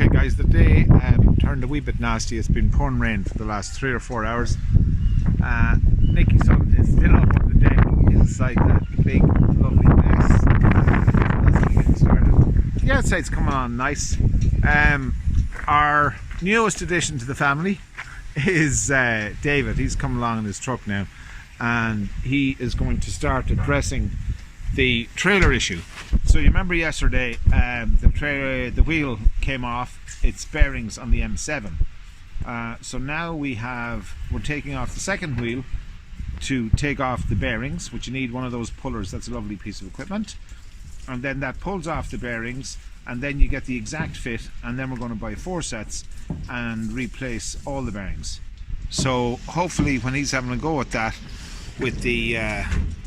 Okay guys, the day turned a wee bit nasty. It's been pouring rain for the last 3 or 4 hours. Nicky's son is still up on the deck inside that big lovely mess. That's getting started. The outside's coming on nice. Our newest addition to the family is David. He's come along in his truck now and he is going to start addressing the trailer issue. So you remember yesterday the wheel came off its bearings on the M7. So now we're taking off the second wheel to take off the bearings, which you need one of those pullers. That's a lovely piece of equipment, and then that pulls off the bearings and then you get the exact fit, and then we're going to buy 4 sets and replace all the bearings. So hopefully when he's having a go at that with the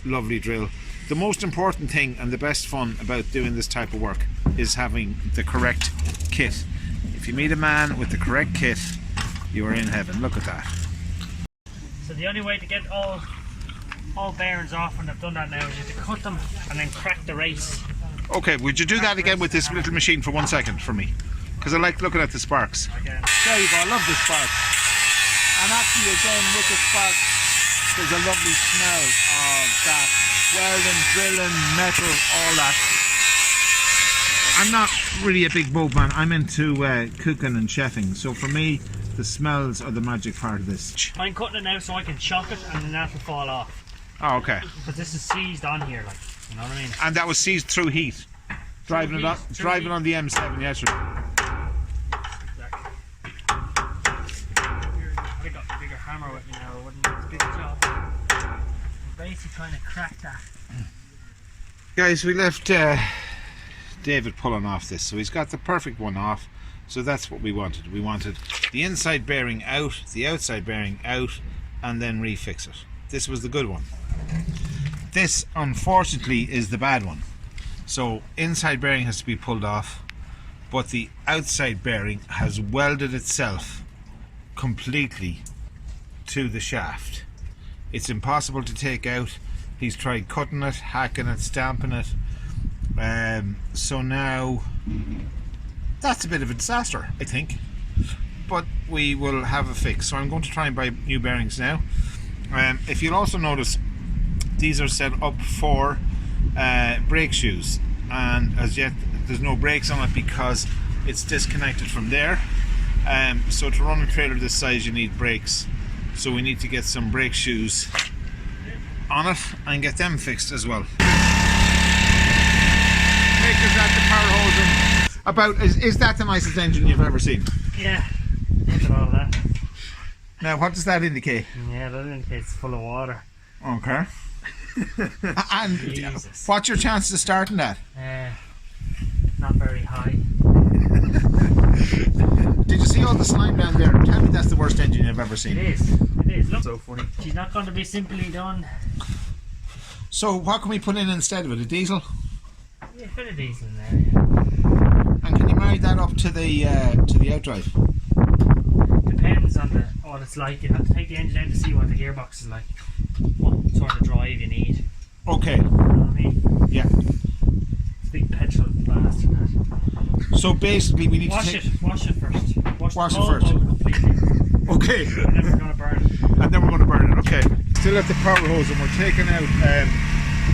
lovely drill, the most important thing and the best fun about doing this type of work is having the correct kit. If you meet a man with the correct kit, you are in heaven. Look at that. So the only way to get all bearings off when I've done that now is you have to cut them and then crack the race. Okay, would you do that again with this little machine for 1 second for me? Because I like looking at the sparks. Again. There you go, I love the sparks. And actually again with the sparks, there's a lovely smell of that welding, drilling, metal, all that. I'm not really a big boat man. I'm into cooking and chefing, so for me the smells are the magic part of this. I'm cutting it now so I can shock it and then that will fall off. Oh, okay. But this is seized on here, like, you know what I mean? And that was seized through heat. Driving on the M7 yesterday. Exactly. I'd have got a bigger hammer with me now, I wouldn't do this big job. We're basically trying to crack that. Guys, we left David pulling off this, so he's got the perfect one off. So that's what we wanted. We wanted the inside bearing out, the outside bearing out, and then refix it. This was the good one. This, unfortunately, is the bad one. So inside bearing has to be pulled off, but the outside bearing has welded itself completely to the shaft. It's impossible to take out. He's tried cutting it, hacking it, stamping it. So now that's a bit of a disaster, I think, but we will have a fix. So I'm going to try and buy new bearings now. If you'll also notice, these are set up for brake shoes, and as yet there's no brakes on it because it's disconnected from there. So to run a trailer this size you need brakes, so we need to get some brake shoes on it and get them fixed as well. Makers at the power hose. Is that the nicest engine you've ever seen? Yeah, look at all that. Now what does that indicate? Yeah, that indicates it's full of water. Okay. And Jesus. What's your chances of starting that? Not very high. Did you see all the slime down there? Tell me that's the worst engine you've ever seen. It is, look. So funny. She's not going to be simply done. So what can we put in instead of it? A diesel? Yeah, a bit of diesel in there, yeah. And can you marry that up to the outdrive? Depends on what it's like. You have to take the engine out to see what the gearbox is like. What sort of drive you need. Okay. You know what I mean? Yeah. It's a big petrol blast and that. So basically we need Wash to it first. Wash it the whole first. boat completely. Okay. And then we're going to burn it. And then we're going to burn it. Okay. Still at the power hose, and we're taking out.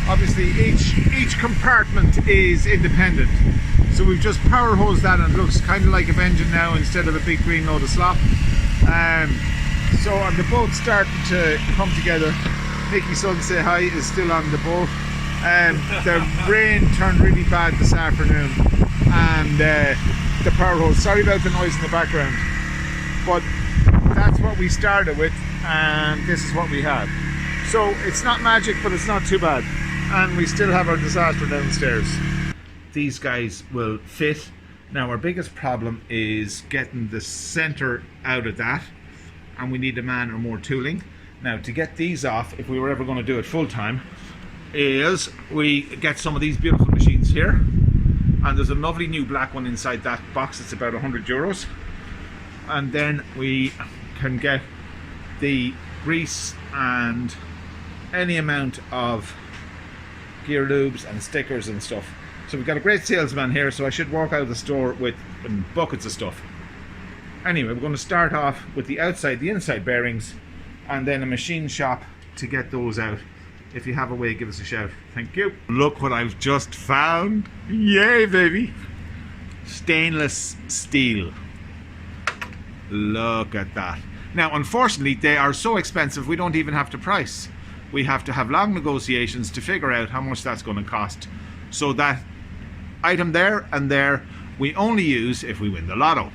Obviously, each compartment is independent. So we've just power hosed that, and it looks kind of like an engine now instead of a big green load of slop. So on the boat starting to come together. Nicky's son, say hi, is still on the boat. The rain turned really bad this afternoon, and the power hose. Sorry about the noise in the background, but that's what we started with, and this is what we had. So it's not magic, but it's not too bad, and we still have our disaster downstairs. These guys will fit. Now our biggest problem is getting the center out of that, and we need a man or more tooling. Now to get these off, if we were ever going to do it full time, is we get some of these beautiful machines here, and there's a lovely new black one inside that box. It's about €100, and then we can get the grease and any amount of gear lubes and stickers and stuff So we've got a great salesman here, so I should walk out of the store with buckets of stuff. Anyway, we're going to start off with the outside, the inside bearings, and then a machine shop to get those out. If you have a way, give us a shout. Thank you. Look what I've just found. Yay, baby. Stainless steel. Look at that. Now, unfortunately, they are so expensive, we don't even have to price. We have to have long negotiations to figure out how much that's going to cost. So that item there and there, we only use if we win the lotto.